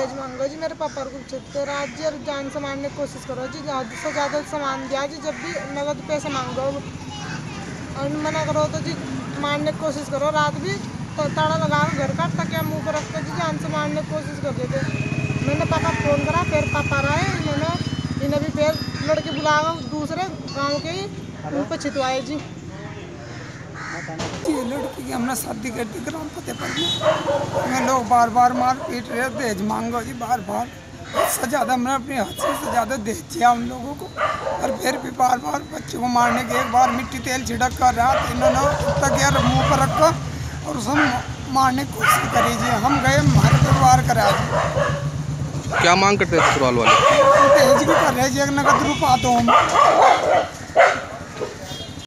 दहेज मांगो जी, मेरे पापा को छुट्टे रात जी और जान से मारने की कोशिश करो जी, ज़्यादा से ज़्यादा सामान दिया जी, जब भी नगद पैसे मांगो और मना करो तो जी मारने की कोशिश करो। रात भी तो ताला लगा घर का तकिया मुँह पर रखकर जी जान से मारने की कोशिश कर देते। मैंने पापा को फ़ोन करा, फिर पापा रहे इन्हें भी फिर लड़के बुलाया दूसरे गाँव के ही, उन पर छिटवाए जी। ये लड़की की हमने शादी कर दी ग्राम फतेहपुर में। हमें लोग बार बार मार पीट रहे, दहेज मांगो जी बार बार। इससे ज़्यादा हमने अपनी हद से ज़्यादा दहेज दिया उन लोगों को, और फिर भी बार बार बच्चों को मारने के एक बार मिट्टी तेल छिड़क कर रात इन्होंने तकिया मुँह पर रखा और उसमें मारने की कोशिश करी जी। हम गए, हमारे परिवार करा जी। क्या मांग करते हैं ससुराल वाले? दहेज की कर रहे जी, एक नगद रुपा दो हम।